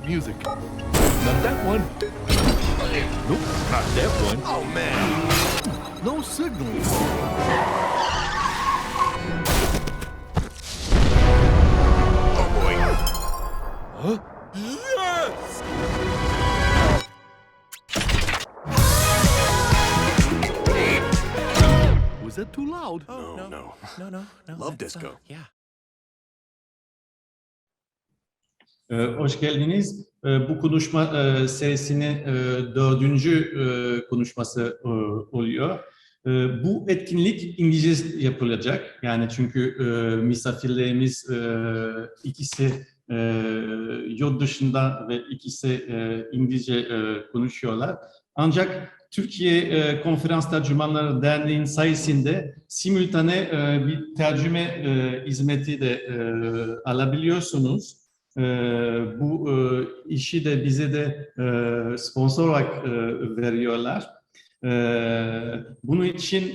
music. Not that one. Nope, not that one. Oh, man. No signals. Oh, boy. Huh? Yes! Was that too loud? Oh, no. Love disco. Yeah. Hoş geldiniz. Bu konuşma serisinin dördüncü konuşması oluyor. Bu etkinlik İngilizce yapılacak. Yani çünkü misafirlerimiz ikisi yurt dışında ve ikisi İngilizce konuşuyorlar. Ancak Türkiye Konferans Tercümanları Derneği'nin sayesinde simultane bir tercüme hizmeti de alabiliyorsunuz. Bu işi de bize de sponsor olarak veriyorlar. Bunun için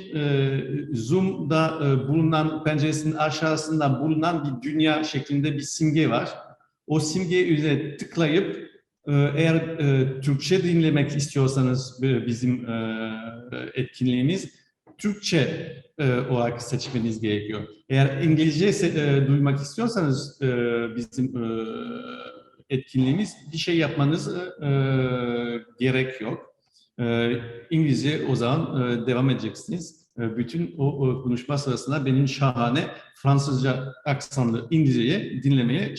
Zoom'da bulunan penceresinin aşağısında bulunan bir dünya şeklinde bir simge var. O simge üzerine tıklayıp eğer Türkçe dinlemek istiyorsanız bizim etkinliğimiz Türkçe olarak seçmeniz gerekiyor. Eğer İngilizce duymak istiyorsanız bizim etkinliğimiz bir şey yapmanız gerek yok. İngilizce o zaman devam edeceksiniz. Bütün o konuşma sırasında benim şahane Fransızca aksanlı İngilizceyi dinlemeye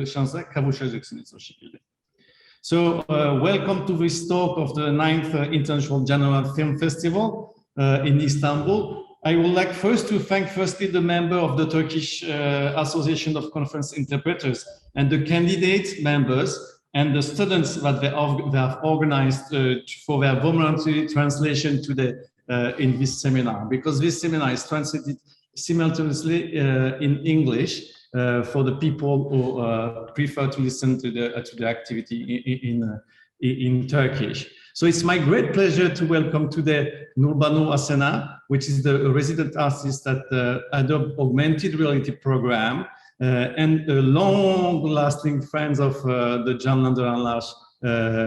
şansa kavuşacaksınız o şekilde. So, welcome to this talk of the 9th International Canlandıranlar Film Festival in Istanbul. I would like first to thank the member of the Turkish Association of Conference Interpreters and the candidate members and the students that they have organized for their voluntary translation today in this seminar, because this seminar is translated simultaneously in English for the people who prefer to listen to the activity in Turkish. So it's my great pleasure to welcome today Nurbanu Asena, which is the resident artist at the Adobe Augmented Reality program and a long-lasting friend of the Canlandıranlar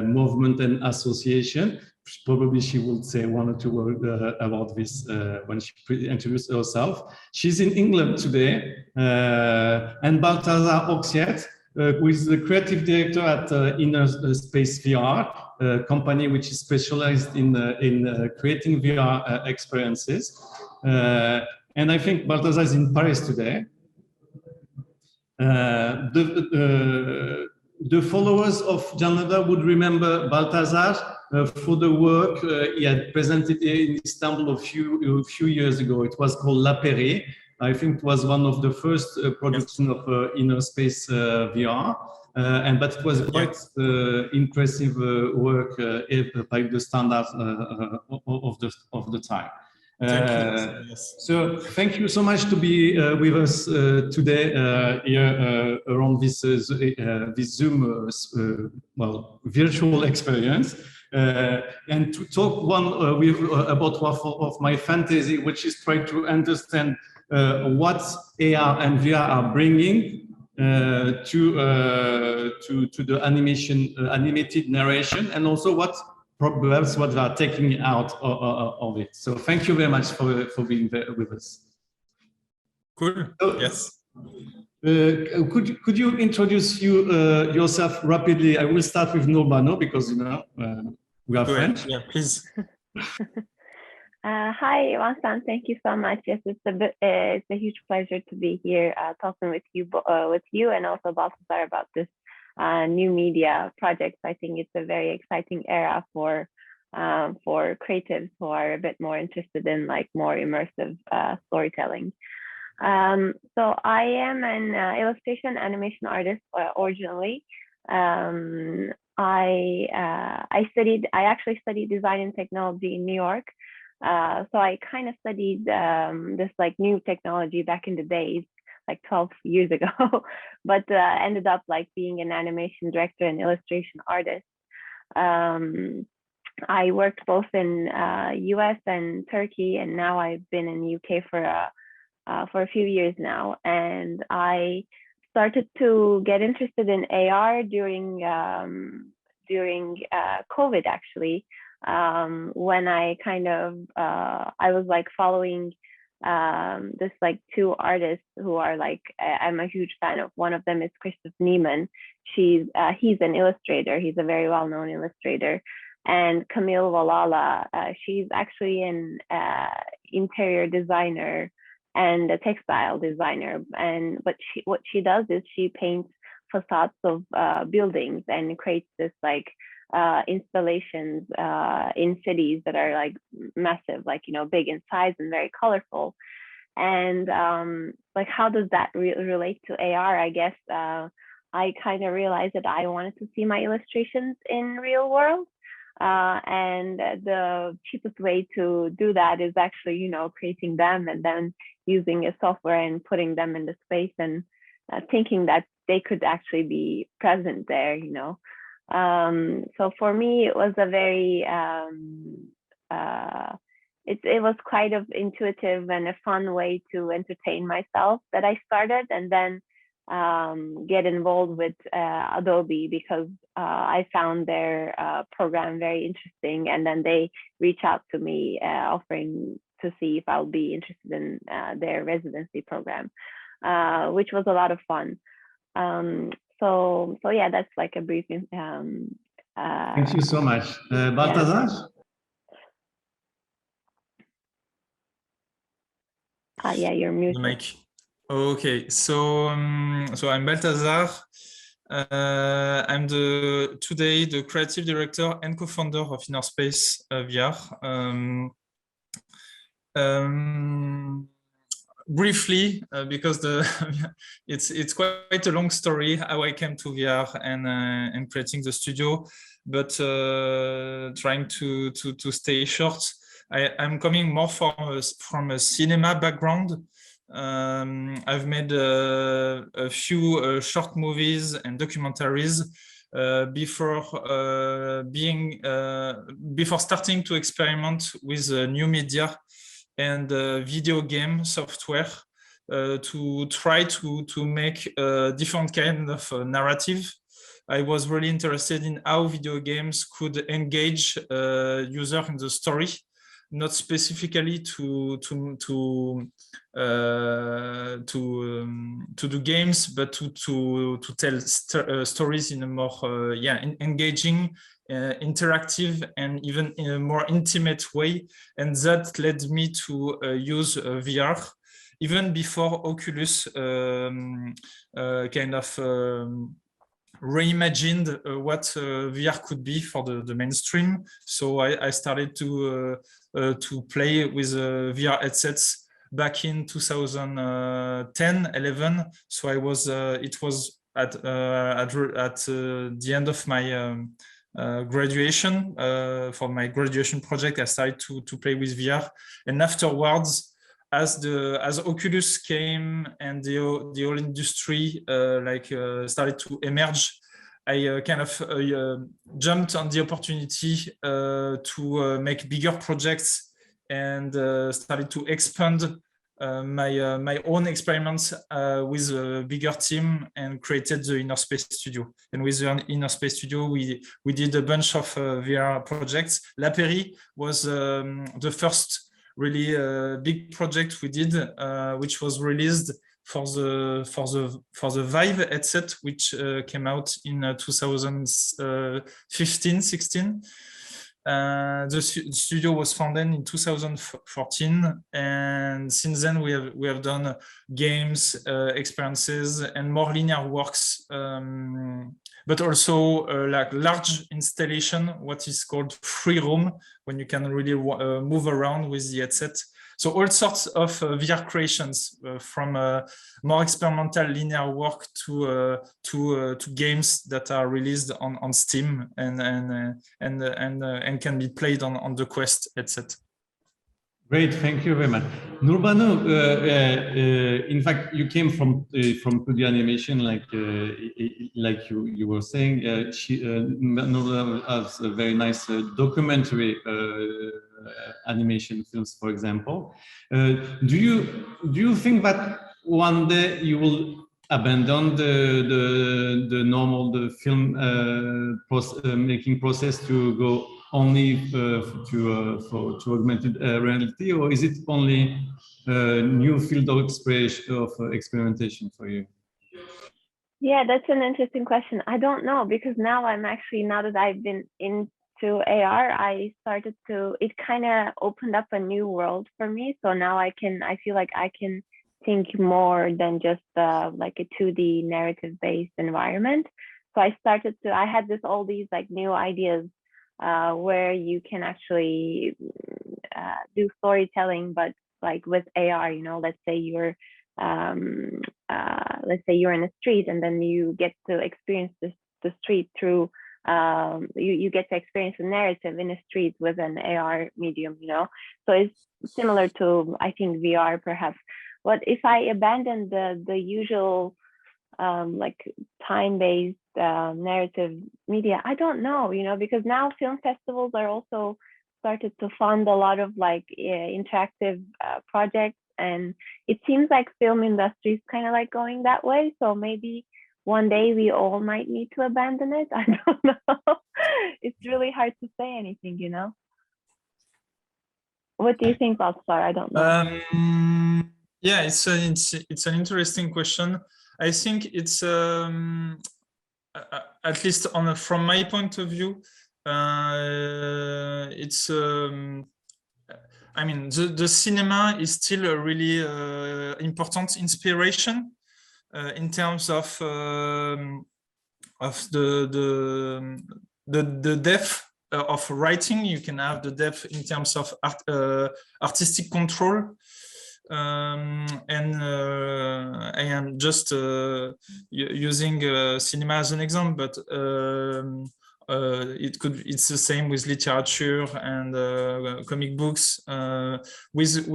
movement and association. Probably she will say one or two words about this when she introduces herself. She's in England today, and Balthazar Auxietre, who is the creative director at Inner Space VR, a company which is specialized in creating VR experiences. And I think Balthazar is in Paris today. The followers of Canlandıranlar would remember Balthazar for the work he had presented in Istanbul a few years ago. It was called L'Apéry. I think it was one of the first production of Inner Space VR, but it was quite impressive work by the standards of the time. So thank you so much to be with us today here around this Zoom virtual experience and to talk about one of my fantasy, which is trying to understand what AR and VR are bringing to the animated narration, and also perhaps what they are taking out of it. So thank you very much for being there with us. Cool. So, Yes. Could you introduce yourself rapidly? I will start with Nurbanu because we are friends. Yeah, please. Hi, Ivan-san. Thank you so much. Yes, it's a huge pleasure to be here talking with you and also Balthazar about this new media projects. I think it's a very exciting era for creatives who are a bit more interested in more immersive storytelling. So I am an illustration animation artist originally. I actually studied design and technology in New York. So I kind of studied this new technology back in the days, 12 years ago, but ended up being an animation director and illustration artist. I worked both in US and Turkey, and now I've been in UK for a few years now. And I started to get interested in AR during COVID, actually, when I I was like following this like two artists who are like I'm a huge fan of. One of them is Christoph Niemann. He's an illustrator. He's a very well-known illustrator. And Camille Valala, she's actually an interior designer and a textile designer. But what she does is she paints facades of buildings and creates this like installations in cities that are like massive, like, you know, big in size and very colorful. And like, how does that relate to AR? I guess I kind of realized that I wanted to see my illustrations in real world. And the cheapest way to do that is actually, you know, creating them and then using a software and putting them in the space and thinking that they could actually be present there, you know. So for me, it was a very, it was quite of intuitive and a fun way to entertain myself that I started, and then get involved with Adobe because I found their program very interesting, and then they reach out to me offering to see if I'll be interested in their residency program, which was a lot of fun. So yeah, that's like a brief. Thank you so much, Balthazar. Yeah, you're muted. Mike. Okay, so I'm Balthazar. I'm today the creative director and co-founder of Inner Space VR. Briefly, because it's quite a long story how I came to VR and creating the studio, but trying to stay short. I'm coming more from a cinema background. I've made a few short movies and documentaries before starting to experiment with new media and video game software to try to make a different kind of narrative. I was really interested in how video games could engage user in the story, not specifically to do games, but to tell stories in a more engaging, interactive, and even in a more intimate way. And that led me to use VR even before Oculus reimagined what VR could be for the mainstream. So I started to play with VR headsets back in 2010-11. So I was it was at the end of my graduation. For my graduation project, I started to play with VR, and afterwards, as Oculus came and the whole industry started to emerge, I jumped on the opportunity to make bigger projects and started to expand my own experiments with a bigger team and created the Inner Space Studio. And with the Inner Space Studio, we did a bunch of VR projects. La Péri was the first really big project we did, which was released for the Vive headset, which came out in 2015-16. The studio was founded in 2014, and since then we have done games, experiences, and more linear works, but also like large installation, what is called free roam, when you can really move around with the headset. So all sorts of VR creations, from more experimental linear work to games that are released on Steam and can be played on the Quest headset. Great, thank you very much, Nurbanu. In fact, you came from 2D animation, like you were saying. Nurbanu has a very nice documentary animation films, for example. Do you think that one day you will abandon the normal film making process to go only to augmented reality, or is it only a new field of experimentation for you? Yeah, that's an interesting question. I don't know, because now that I've been into AR, it kind of opened up a new world for me. So now I feel like I can think more than just like a 2D narrative based environment. So I had all these like new ideas where you can actually do storytelling, but like with AR, let's say you're in a street, and then you get to experience the street through you get to experience a narrative in a street with an AR medium, so it's similar to, I think, VR perhaps. But if I abandon the usual like time-based narrative media, I don't know, because now film festivals are also started to fund a lot of like interactive projects, and it seems like film industry is kind of like going that way. So maybe one day we all might need to abandon it. I don't know. It's really hard to say anything, What do you think, Balthazar? I don't know. Yeah, it's an interesting question. I think it's at least from my point of view, it's I mean, the cinema is still a really important inspiration in terms of the depth of writing. You can have the depth in terms of artistic control. And I am just using cinema as an example, but it's the same with literature and comic books. With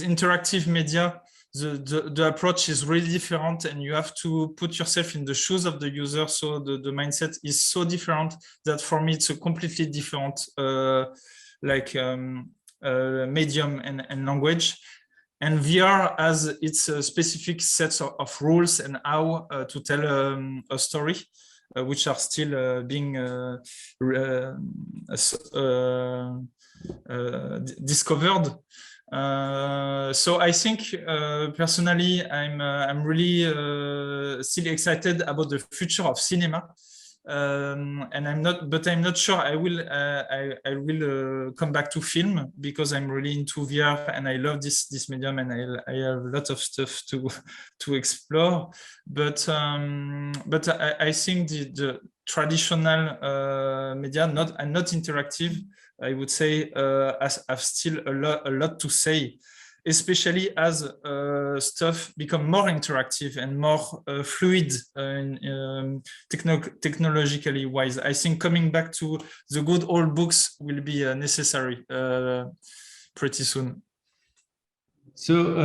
interactive media, the approach is really different, and you have to put yourself in the shoes of the user. So the mindset is so different that for me it's a completely different medium and language. And VR has its specific sets of rules and how to tell a story, which are still being discovered. So I think personally, I'm really still excited about the future of cinema. And I'm not sure I will come back to film, because I'm really into VR and I love this medium, and I have a lot of stuff to explore. But I think the traditional media, not interactive, I would say, have still a lot to say, especially as stuff become more interactive and more fluid technologically wise. I think coming back to the good old books will be necessary pretty soon. So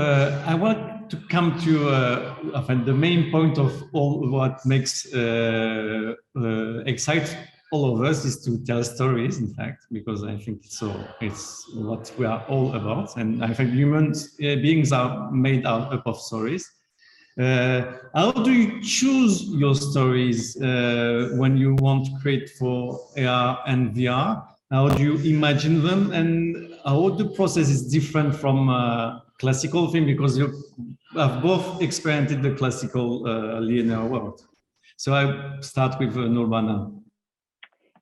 I want to come to the main point of all what makes excite all of us is to tell stories, in fact, because I think it's what we are all about. And I think human beings are made up of stories. How do you choose your stories when you want to create for AR and VR? How do you imagine them, and how the process is different from classical film, because you have both experienced the classical linear world? So I start with Nurbanu.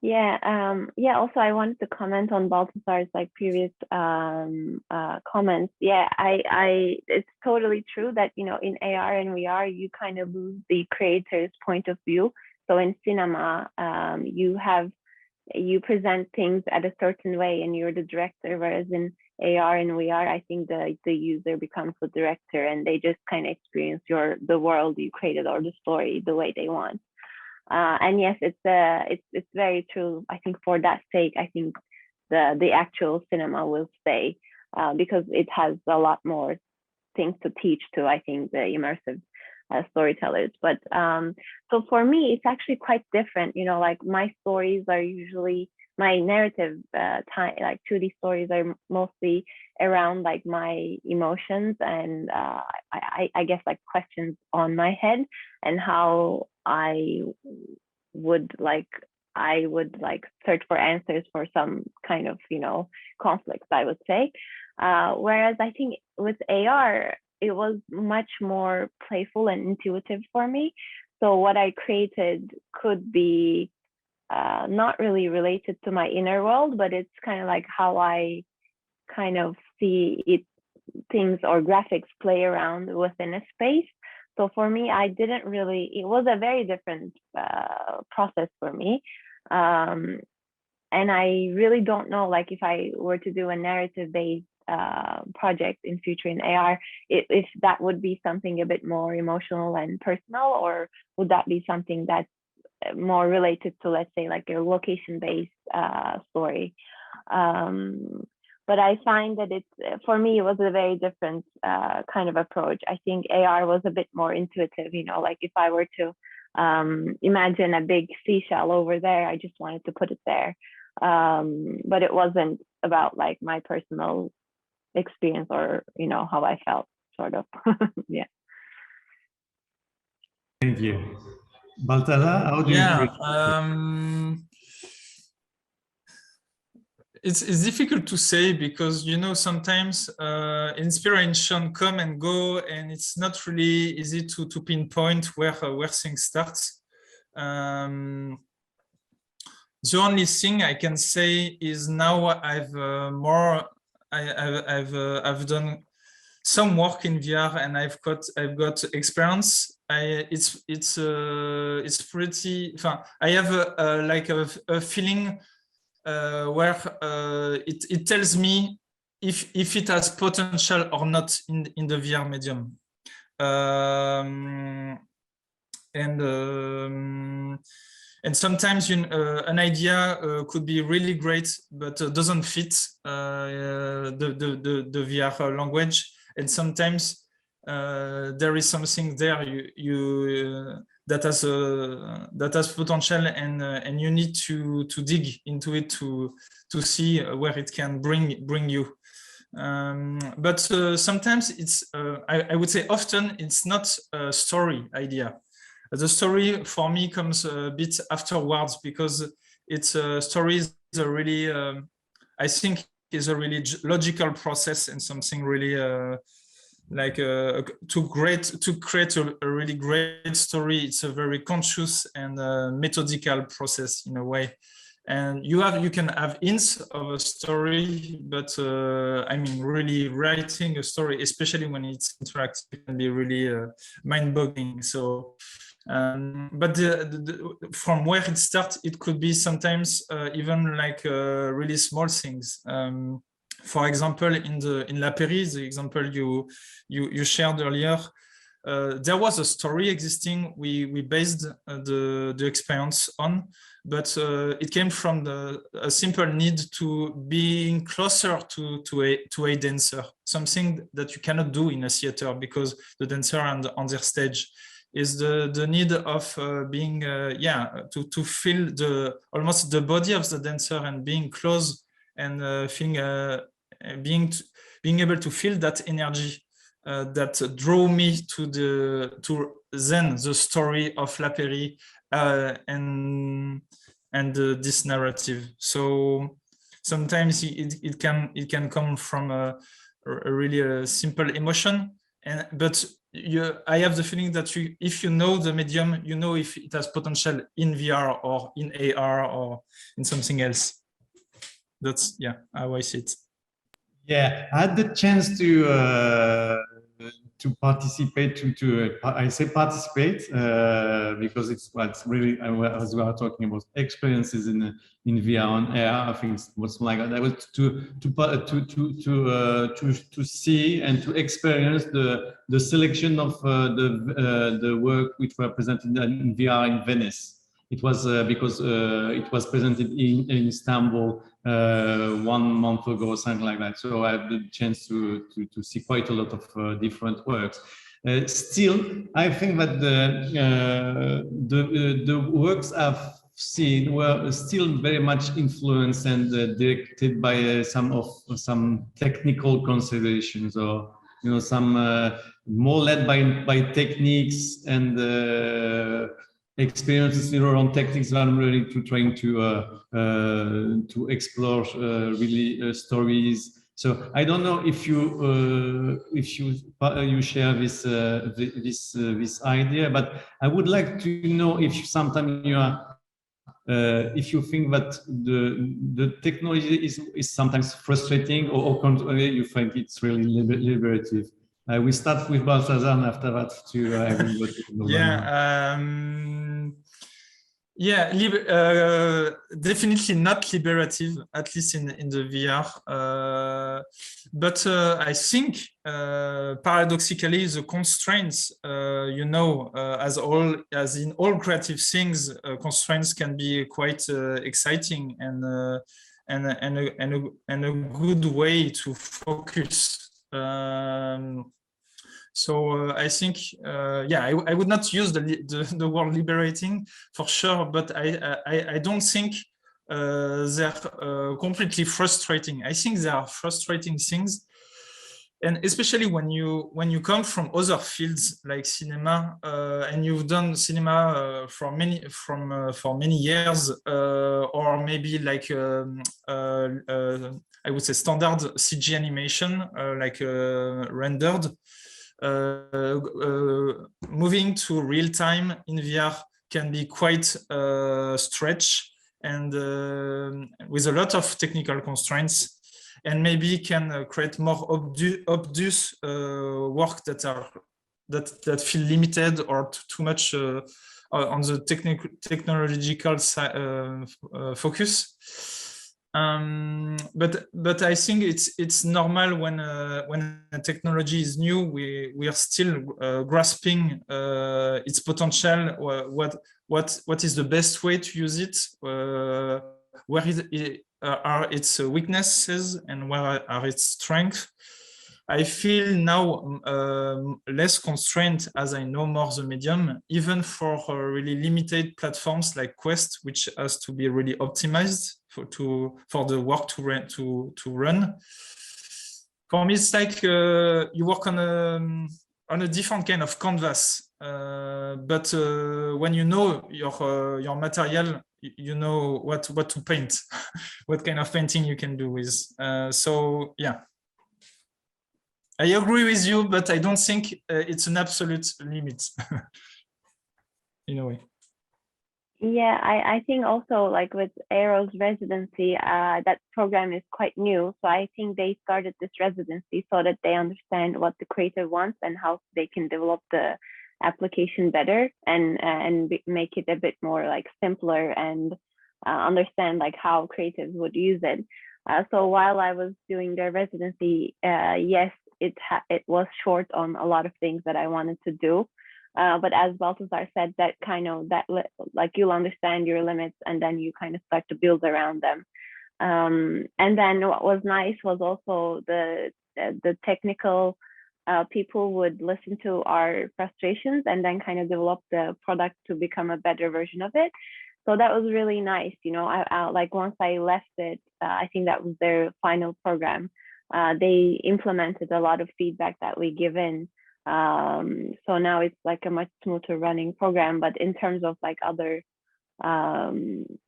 Yeah. Also, I wanted to comment on Balthazar's like previous comments. Yeah, it's totally true that in AR and VR you kind of lose the creator's point of view. So in cinema, you present things at a certain way and you're the director, whereas in AR and VR, I think the user becomes the director and they just kind of experience the world you created or the story the way they want. And yes, it's very true. I think for that sake, I think the actual cinema will stay because it has a lot more things to teach to, I think, the immersive storytellers. But so for me, it's actually quite different. Like my stories are usually my narrative time, like 2D stories are mostly around like my emotions and I guess like questions on my head and how I would like search for answers for some kind of, you know, conflicts, I would say. Whereas I think with AR, it was much more playful and intuitive for me. So what I created could be not really related to my inner world, but it's kind of like how I kind of see it, things or graphics play around within a space. So for me, I didn't really, it was a very different process for me. And I really don't know, like if I were to do a narrative-based project in future in AR, if that would be something a bit more emotional and personal, or would that be something that's more related to, let's say, like a location-based story. But I find that it's, for me, it was a very different kind of approach. I think AR was a bit more intuitive, you know, like if I were to imagine a big seashell over there, I just wanted to put it there. But it wasn't about like my personal experience or, you know, how I felt, sort of. Yeah. Thank you. Balthazar, how do you It's difficult to say because, you know, sometimes inspiration come and go, and it's not really easy to pinpoint where things start. The only thing I can say is now I've done some work in VR and I've got experience. It's pretty fun. I have a feeling where it tells me if it has potential or not in the VR medium. And sometimes an idea could be really great, but doesn't fit the VR language. And sometimes there is something there that has potential, and you need to dig into it to see where it can bring you. But sometimes it's I would say often it's not a story idea. The story for me comes a bit afterwards, because it's stories are really I think is a really logical process and something really to create a really great story. It's a very conscious and methodical process in a way, and you can have hints of a story, but I mean, really writing a story, especially when it's interactive, can be really mind-boggling. So but from where it starts, it could be sometimes even like really small things. For example, in La Péri, the example you shared earlier, there was a story existing. We based the experience on, but it came from a simple need to being closer to a dancer, something that you cannot do in a theater because the dancer on their stage. Is the need of being to feel almost the body of the dancer and being close and being able to feel that energy that drew me to the story of La Péri and this narrative. So sometimes it can come from a really simple emotion, but I have the feeling that if you know the medium, you know if it has potential in VR or in AR or in something else. That's how I see it. Yeah, I had the chance to participate. I say participate because it's really, as we are talking about experiences in VR and AR. I think it's what's like that. I was to see and to experience the selection of the work which were presented in VR in Venice. It was because it was presented in Istanbul 1 month ago, something like that. So I had the chance to see quite a lot of different works. Still, I think that the works have seen were still very much influenced and directed by some technical considerations, or some more led by techniques and experiences in our own techniques rather than trying to explore really stories. So I don't know if you share this idea, but I would like to know if sometimes you are if you think that the technology is sometimes frustrating, or contrary, you think it's really liberative. We start with Balthazar, and after that, I will go to Nurbanu. Definitely not liberative, at least in the VR. But I think paradoxically, the constraints, as in all creative things, constraints can be quite exciting and a good way to focus. So I think, I would not use the word liberating for sure, but I don't think they're completely frustrating. I think there are frustrating things, and especially when you come from other fields like cinema, and you've done cinema for many years, or maybe like I would say standard CG animation, like rendered. Moving to real time in VR can be quite stretch and with a lot of technical constraints, and maybe can create more obtuse work that feel limited or too much on the technological focus. But I think it's normal when a technology is new, we are still grasping its potential. What is the best way to use it? Where are its weaknesses and where are its strengths? I feel now less constrained as I know more the medium, even for really limited platforms like Quest, which has to be really optimized for the work to run. For me, it's like you work on a different kind of canvas, but when you know your material, you know what to paint, what kind of painting you can do with. So yeah. I agree with you, but I don't think it's an absolute limit in a way. Yeah, I think also like with Aero's residency, that program is quite new. So I think they started this residency so that they understand what the creator wants and how they can develop the application better and make it a bit more like simpler and understand like how creatives would use it. So while I was doing their residency, yes, it was short on a lot of things that I wanted to do. But as Balthazar said, that kind of like you'll understand your limits and then you kind of start to build around them. And then what was nice was also the technical people would listen to our frustrations and then kind of develop the product to become a better version of it. So that was really nice. I like once I left it, I think that was their final program. They implemented a lot of feedback that we give in. So now it's like a much smoother running program, but in terms of like other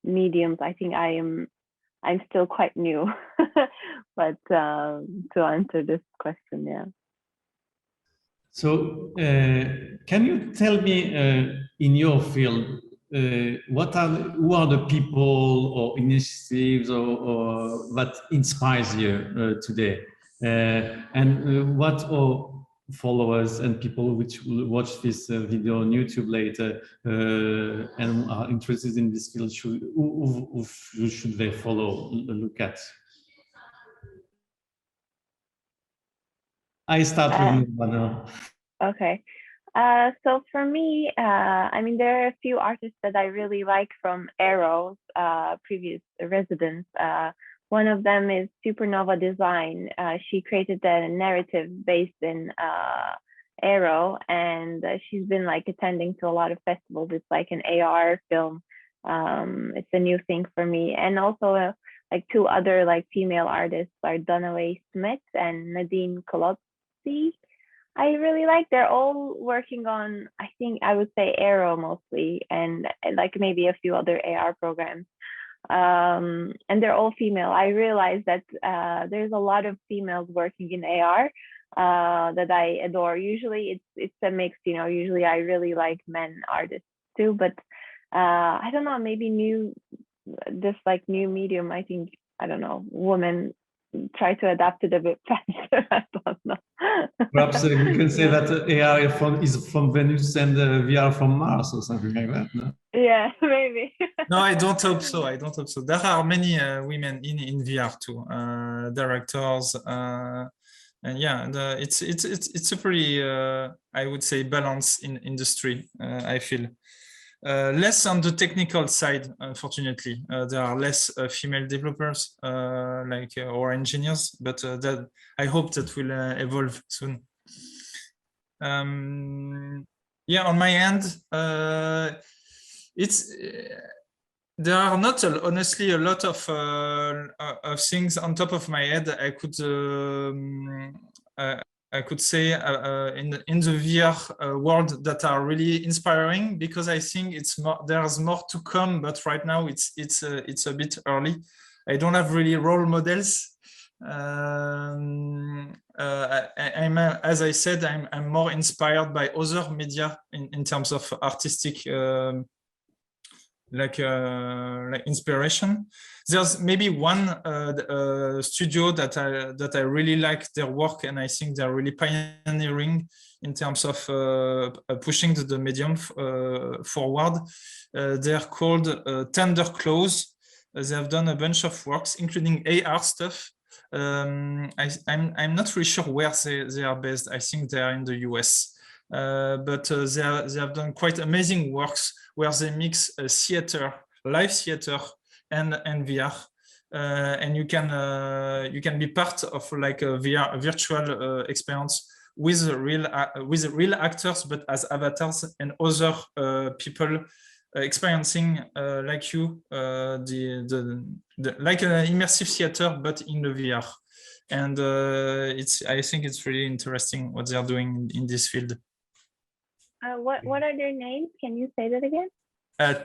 mediums, I think I'm still quite new. But to answer this question, yeah. So can you tell me in your field, who are the people or initiatives or that inspires you today, and what are followers and people which will watch this video on YouTube later and are interested in this field, who should they follow, look at? I start with Nurbanu. Okay. So for me, I mean, there are a few artists that I really like from Aero's previous residence. One of them is Supernova Design. She created a narrative based in Aero, and she's been like attending to a lot of festivals. It's like an AR film it's a new thing for me. And also like two other like female artists are Dunaway Smith and Nadine Colozzi. I really like. They're all working on, I think I would say Aero mostly, and like maybe a few other AR programs. And they're all female. I realized that there's a lot of females working in AR that I adore. Usually it's a mix, you know. Usually I really like men artists too, but I don't know, maybe this like new medium, I think, I don't know, women try to adapt it a bit faster. I don't know. Perhaps we can say that AR is from Venus and VR from Mars or something like that. No? Yeah, maybe. No, I don't hope so. I don't hope so. There are many women in VR too, directors, and yeah, it's a pretty I would say balanced industry. I feel. Less on the technical side, unfortunately. There are less female developers or engineers, but that I hope that will evolve soon. Yeah, on my end, there are not honestly a lot of things on top of my head I could say in the VR world that are really inspiring, because I think there's more to come, but right now it's a bit early. I don't have really role models. As I said, I'm more inspired by other media in terms of artistic like inspiration. There's maybe one studio that I really like their work, and I think they're really pioneering in terms of pushing the medium forward. They're called Tender Claws. They have done a bunch of works, including AR stuff. I'm not really sure where they are based. I think they are in the US. But they have done quite amazing works where they mix theater, live theater, and VR, and you can be part of like a virtual experience with real actors, but as avatars and other people experiencing like you like an immersive theater, but in the VR. And I think it's really interesting what they are doing in this field. What are their names? Can you say that again?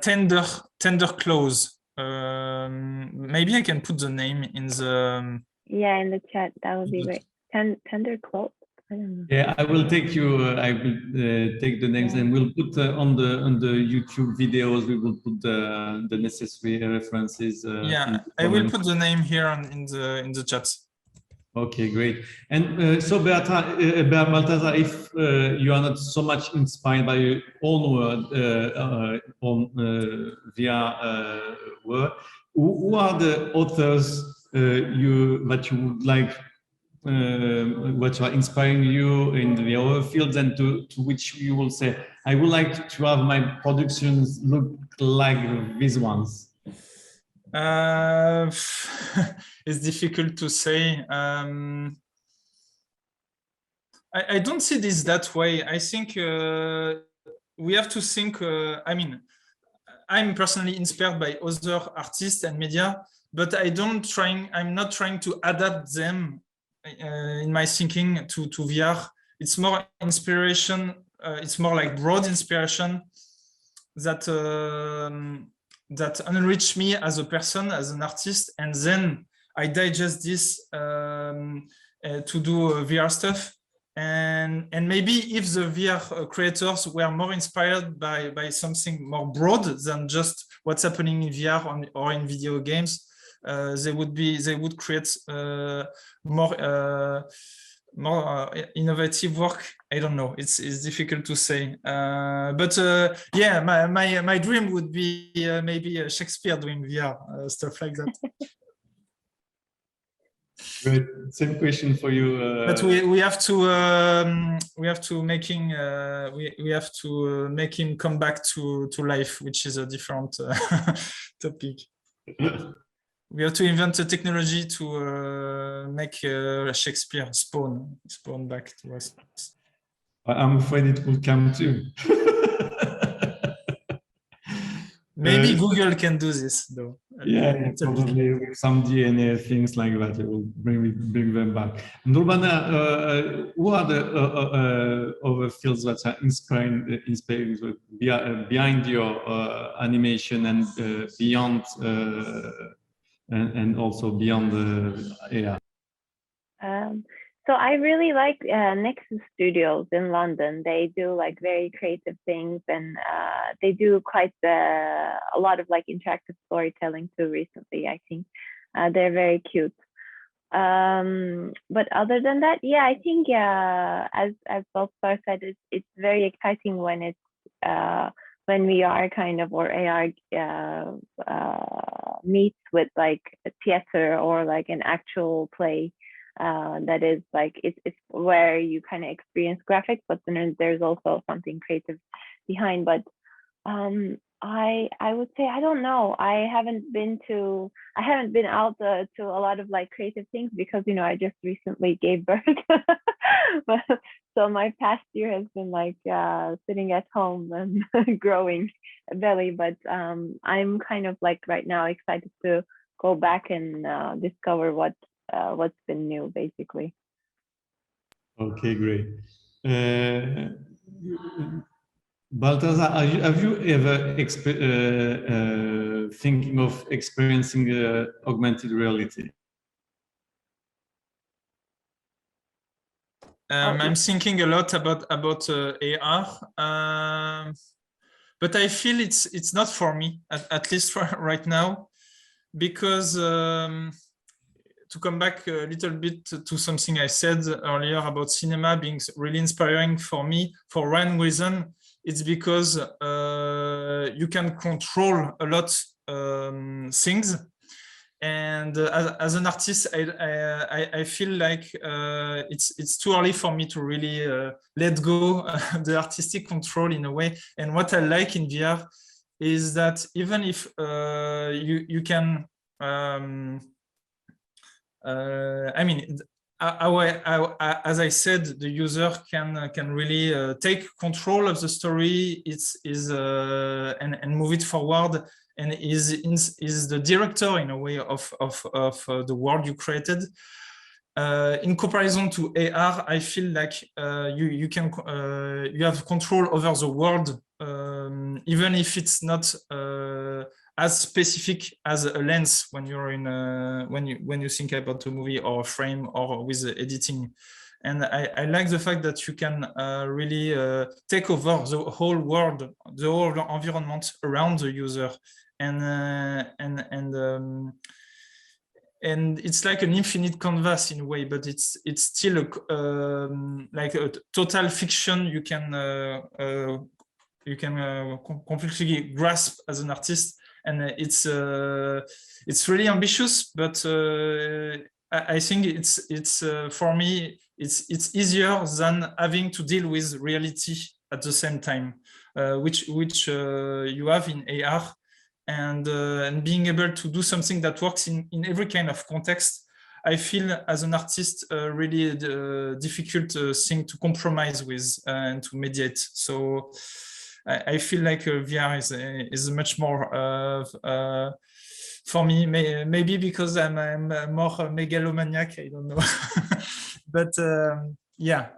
Tender Claws. Maybe I can put the name in the in the chat. That would be great. Tender Claws. I don't know. Yeah, I will take I will take the names, and we'll put on the YouTube videos. We will put the necessary references. Yeah, I will put the name here in the chat. Okay, great. And so, Balthazar, if you are not so much inspired by your own word, VR word, who are the authors that you would like, what are inspiring you in the other fields, and to which you will say, I would like to have my productions look like these ones? It's difficult to say. I don't see this that way. I think we have to think. I mean, I'm personally inspired by other artists and media, but I'm not trying to adapt them in my thinking to VR. It's more inspiration. It's more like broad inspiration that enrich me as a person, as an artist, and then I digest this to do VR stuff. And maybe if the VR creators were more inspired by something more broad than just what's happening in VR or in video games, they would create more innovative work. I don't know. It's difficult to say. But yeah, my dream would be maybe Shakespeare doing VR stuff like that. Great. Same question for you. But we have to make him come back to life, which is a different topic. We have to invent a technology to make Shakespeare spawn back to us. I'm afraid it will come too. Maybe Google can do this, though. Yeah, probably with some DNA things like that, it will bring them back. Nurbanu, who are the other fields that are inspiring behind your animation and beyond, and also beyond the AI? So I really like Nexus Studios in London. They do like very creative things, and they do quite a lot of like interactive storytelling too recently, I think. They're very cute. But other than that, yeah, I think as Balthazar said, it's very exciting when it's when VR kind of or AR meets with like a theater or like an actual play. That is like it's where you kind of experience graphics, but then there's also something creative behind. But I would say I don't know. I haven't been out to a lot of like creative things because I just recently gave birth. So my past year has been like sitting at home and growing a belly. But I'm kind of like right now excited to go back and discover what's been new, basically. Okay, great. Balthazar, have you ever thinking of experiencing augmented reality? I'm thinking a lot about AR, but I feel it's not for me, at least for right now, because to come back a little bit to something I said earlier about cinema being really inspiring for me, for one reason, it's because you can control a lot things. And as an artist, I feel like it's too early for me to really let go the artistic control in a way. And what I like in VR is that even if you can I mean, as I said, the user can really take control of the story. And move it forward, and is the director in a way of the world you created. In comparison to AR, I feel like you have control over the world, even if it's not as specific as a lens when you're in when you think about a movie or a frame or with editing. And I like the fact that you can really take over the whole world, the whole environment around the user, and it's like an infinite canvas in a way, but it's still like a total fiction you can completely grasp as an artist. And it's really ambitious, but I think it's for me it's easier than having to deal with reality at the same time, which you have in AR, and being able to do something that works in every kind of context. I feel as an artist really difficult thing to compromise with and to mediate. So I feel like VR is much more for me, maybe because I'm more megalomaniac, I don't know. But yeah,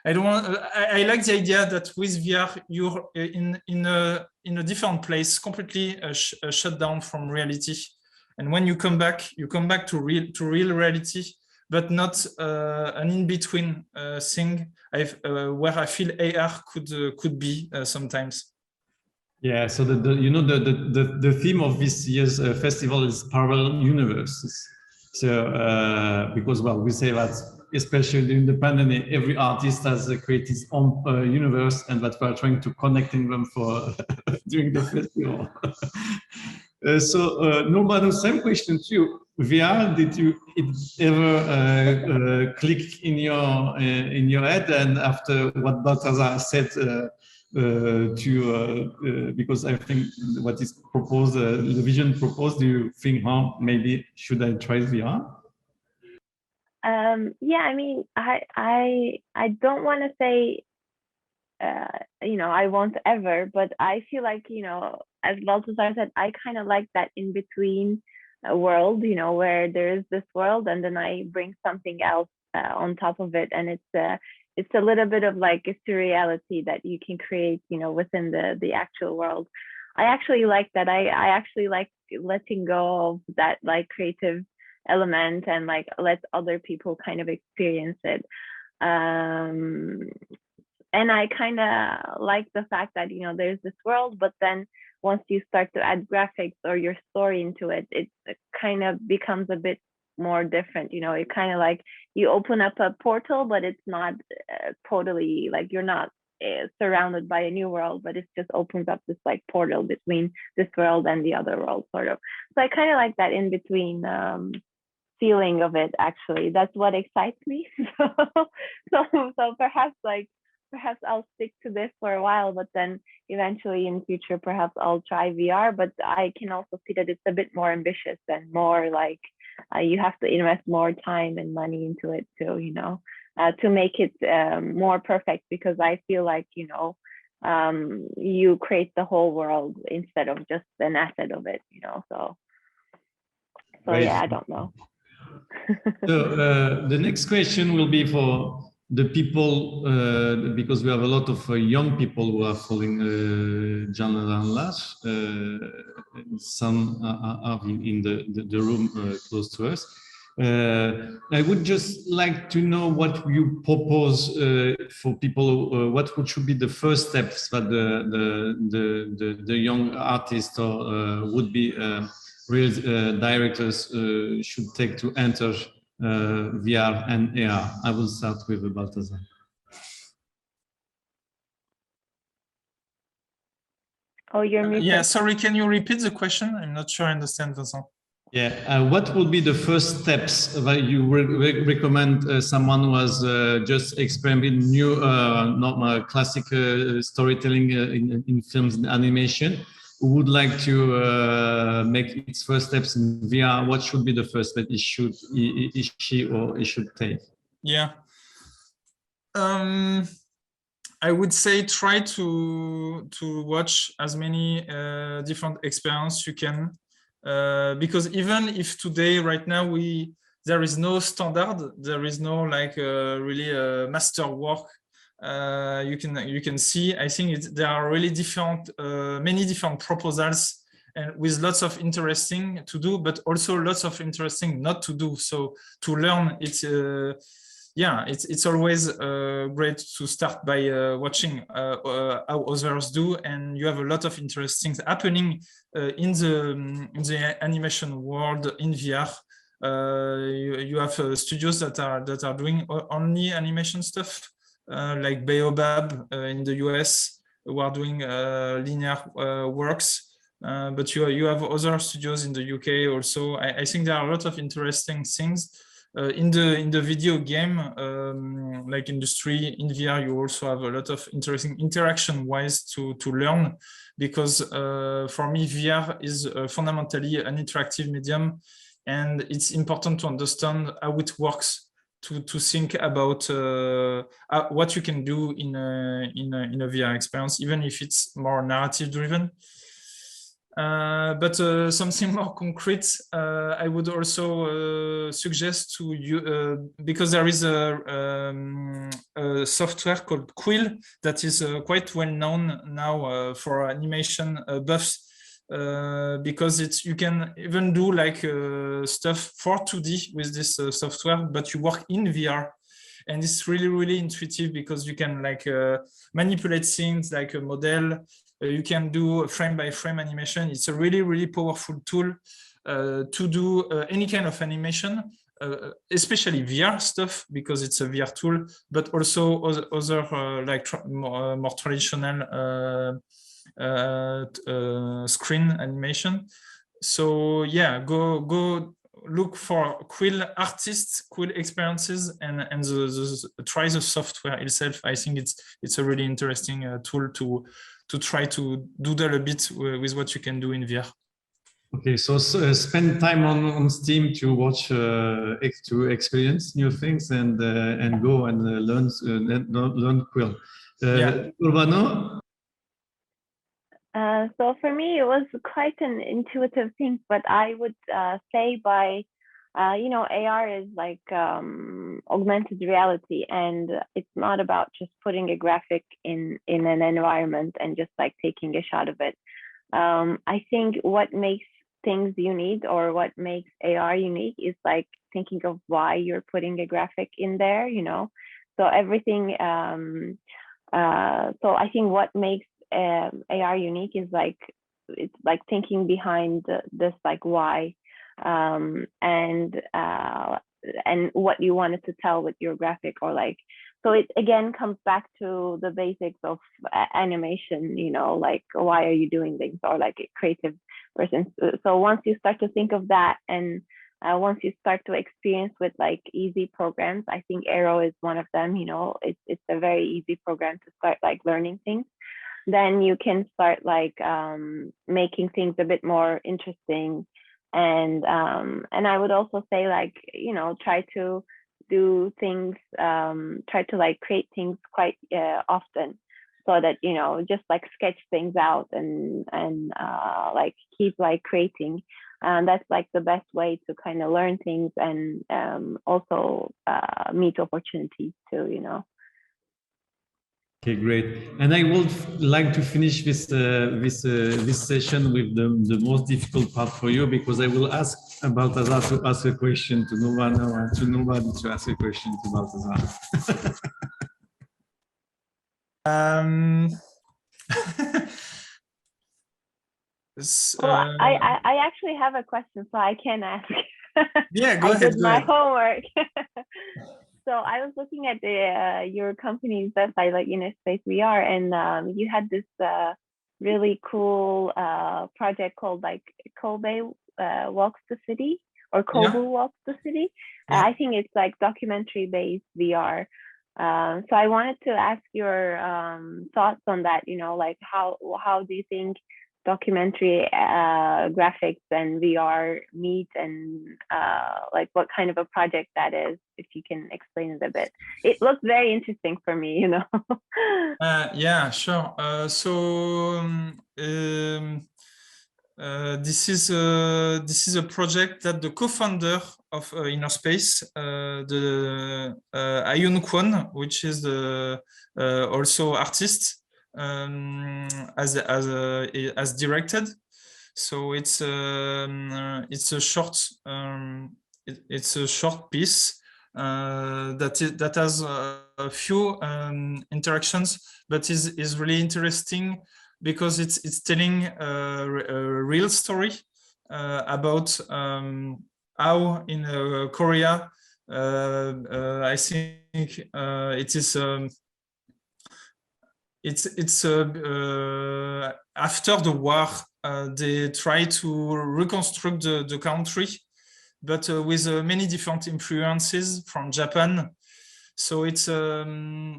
I don't want. I like the idea that with VR you're in a different place, completely shut down from reality, and when you come back to real reality, but not an in-between thing where I feel AR could be sometimes. Yeah, so the theme of this year's festival is parallel universes. So because we say that especially during the pandemic, every artist has created his own universe, and that we are trying to connecting them for during the festival. So Nurbanu, same question to you. VR, did it ever click in your head? And after what Balthazar said because I think what is proposed, the vision proposed, do you think, maybe should I try VR? Yeah, I mean, I don't want to say I won't ever, but I feel like, as Balthazar said, I kind of like that in between world, where there is this world and then I bring something else on top of it. And it's a little bit of like a surreality that you can create, within the actual world. I actually like that. I actually like letting go of that like creative element and like let other people kind of experience it. And I kind of like the fact that, there's this world, but then once you start to add graphics or your story into it, it kind of becomes a bit more different. It kind of like you open up a portal, but it's not totally like you're not surrounded by a new world, but it just opens up this like portal between this world and the other world, sort of. So I kind of like that in between feeling of it. Actually, that's what excites me. So perhaps I'll stick to this for a while, but then eventually in future, perhaps I'll try VR. But I can also see that it's a bit more ambitious and more like you have to invest more time and money into it to make it more perfect, because I feel like, you create the whole world instead of just an asset of it, so Right. yeah, I don't know. So the next question will be for the people, because we have a lot of young people who are following Canlandıranlar. Some are in the room close to us. I would just like to know what you propose for people. What should be the first steps that the young artists or would-be real directors should take to enter VR and AR. I will start with Balthazar. Oh, you're muted. Yeah, sorry, can you repeat the question? I'm not sure I understand, Vincent. Yeah, what would be the first steps that you recommend someone who has just experimented new, classic storytelling in films and animation, who would like to make its first steps in VR? What should be the first step she or he should take? Yeah. I would say try to watch as many different experiences you can, because even if today, right now, there is no standard, there is no like really master work. You can see. I think there are really many different proposals, and with lots of interesting to do, but also lots of interesting not to do. So to learn, it's always great to start by watching how others do, and you have a lot of interesting things happening in the animation world in VR. You have studios that are doing only animation stuff, like Baobab in the US, who are doing linear works. But you have other studios in the UK also. I think there are a lot of interesting things. In the video game like industry in VR, you also have a lot of interesting interaction wise to learn, because for me VR is fundamentally an interactive medium, and it's important to understand how it works to think about what you can do in a VR experience, even if it's more narrative driven. But something more concrete, I would also suggest to you, because there is a software called Quill that is quite well known now for animation buffs, because you can even do like stuff for 2D with this software, but you work in VR. And it's really, really intuitive, because you can like manipulate things like a model. You can do frame-by-frame animation. It's a really, really powerful tool to do any kind of animation, especially VR stuff, because it's a VR tool, but also other like more traditional screen animation. So yeah, go look for Quill artists, Quill experiences, and try the software itself. I think it's a really interesting tool to try to doodle a bit with what you can do in VR. Okay, so spend time on Steam to watch, to experience new things, and go and learn Quill. Nurbanu? So for me, it was quite an intuitive thing, but I would say by, AR is like augmented reality, and it's not about just putting a graphic in an environment and just like taking a shot of it. I think what makes things unique, or what makes AR unique, is like thinking of why you're putting a graphic in there, So everything, so I think what makes AR unique is like, it's like thinking behind this, like why, and what you wanted to tell with your graphic, or like, so it again comes back to the basics of animation, like why are you doing things, or like a creative person. So once you start to think of that, and once you start to experience with like easy programs, I think Aero is one of them. It's a very easy program to start like learning things. Then you can start like making things a bit more interesting, and I would also say like try to do things, try to like create things quite often, so that just like sketch things out and like keep like creating, and that's like the best way to kind of learn things, and also meet opportunities too. Okay, great. And I would like to finish this session with the most difficult part for you, because I will ask Balthazar to ask a question to Nurbanu, and to Nurbanu to ask a question to Balthazar. Well, I actually have a question, so I can ask. Yeah, go I ahead. did my homework. So I was looking at your company's website, like Space VR, and you had this really cool project called like Kobe Walks the City, or Kobu Walks the City. Yeah. I think it's like documentary based VR. So I wanted to ask your thoughts on that. Like how do you think documentary graphics and VR meet, and like what kind of a project that is, if you can explain it a bit. It looks very interesting for me, Yeah, sure. This is a project that the co-founder of Inner Space, the Ayun Kwon, which is the also artist, as directed. So it's a short piece that has a few interactions, but is really interesting because it's telling a real story about how in Korea, I think it is. It's after the war, they try to reconstruct the country, but with many different influences from Japan. So it's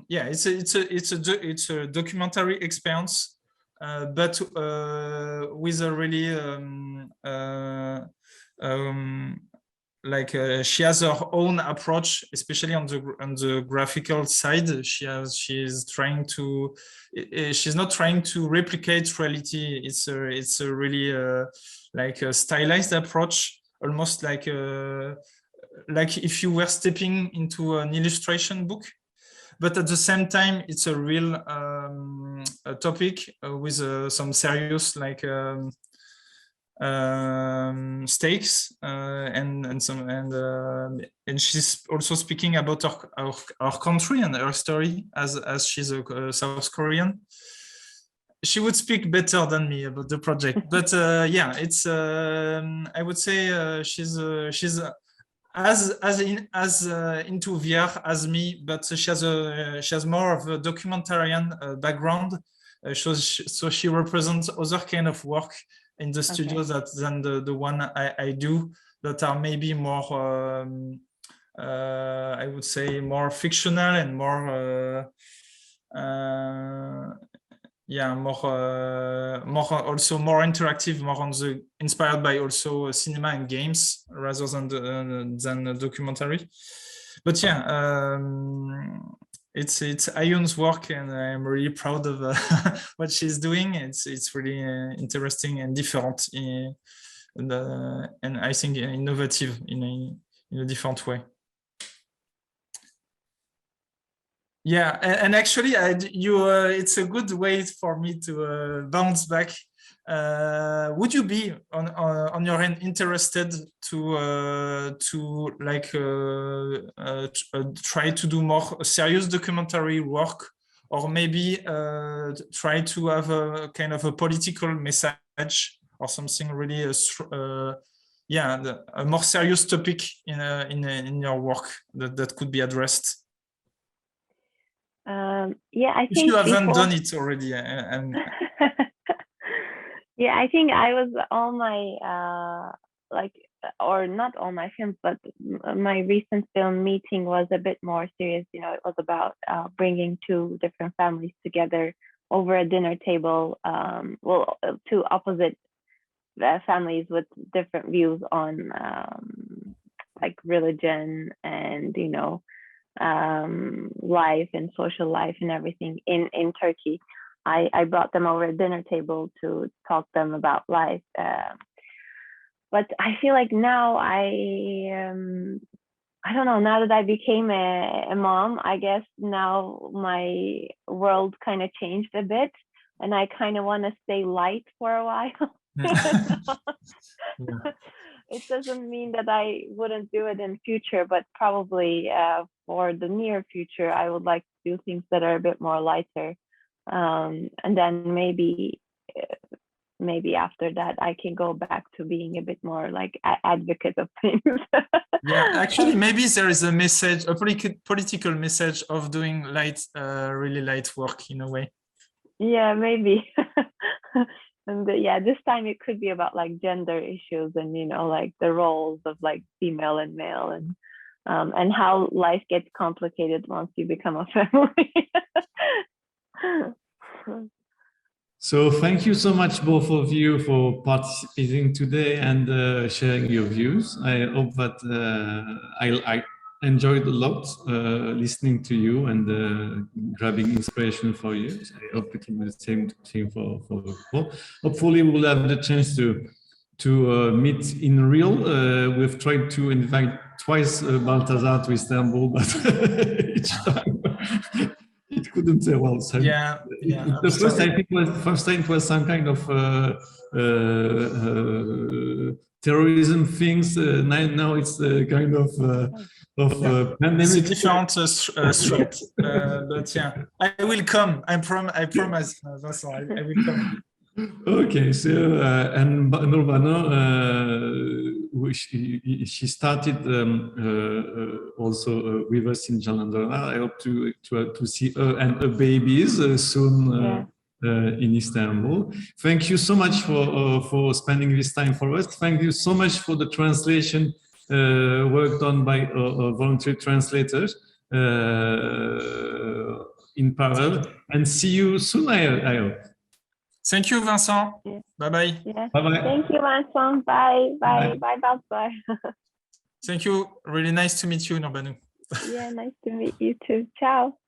it's a documentary experience, but with a really like she has her own approach, especially on the graphical side. She's not trying to replicate reality. It's a really like a stylized approach, almost like if you were stepping into an illustration book, but at the same time it's a real topic with some serious like stakes, and she's also speaking about our country and her story, as she's a South Korean. She would speak better than me about the project, but yeah, it's I would say she's as into VR as me, but she has more of a documentarian background, so she represents other kind of work in the studio than the one I do, that are maybe more I would say more fictional and more more also more interactive, more on the inspired by also cinema and games rather than the documentary. But yeah, it's Ayun's work, and I'm really proud of what she's doing. It's really interesting and different, and I think innovative in a different way. Yeah, and actually, it's a good way for me to bounce back. Would you be on your end interested to like try to do more serious documentary work, or maybe try to have a kind of a political message or something really a more serious topic in your work that could be addressed? Yeah, I if think you haven't done it already, yeah, I think I was all my or not all my films, but my recent film Meeting was a bit more serious. You know, it was about bringing two different families together over a dinner table. Well, two opposite families with different views on like religion and, you know, life and social life and everything in Turkey. I brought them over a dinner table to talk to them about life. But I feel like now I don't know, now that I became a mom, I guess now my world kind of changed a bit, and I kind of want to stay light for a while. It doesn't mean that I wouldn't do it in future, but probably for the near future, I would like to do things that are a bit more lighter. And then maybe after that, I can go back to being a bit more like advocate of things. Yeah, actually, maybe there is a message, a political message of doing really light work in a way. Yeah, maybe. And yeah, this time it could be about like gender issues and, you know, like the roles of like female and male, and how life gets complicated once you become a family. So thank you so much, both of you, for participating today and sharing your views. I hope that I enjoyed a lot listening to you and grabbing inspiration for you. I hope it will be the same for people. Hopefully, we will have the chance to meet in real. We've tried to invite twice Balthazar to Istanbul, but each time it couldn't say well. So yeah. The first time it was some kind of terrorism things. Now it's kind of pandemic. It's a different threat, but yeah, I will come. I promise. That's all. I will come. Okay, so and Nurbanu, she started also with us in Canlandıranlar. I hope to see her and her babies soon in Istanbul. Thank you so much for spending this time for us. Thank you so much for the translation work done by volunteer translators in parallel. And see you soon, I hope. Thank you, Vincent. Yeah. Bye-bye. Yeah. Bye-bye. Thank you, Vincent. Bye. Bye. Bye, Balthazar. Thank you. Really nice to meet you, Nurbanu. Yeah, nice to meet you too. Ciao.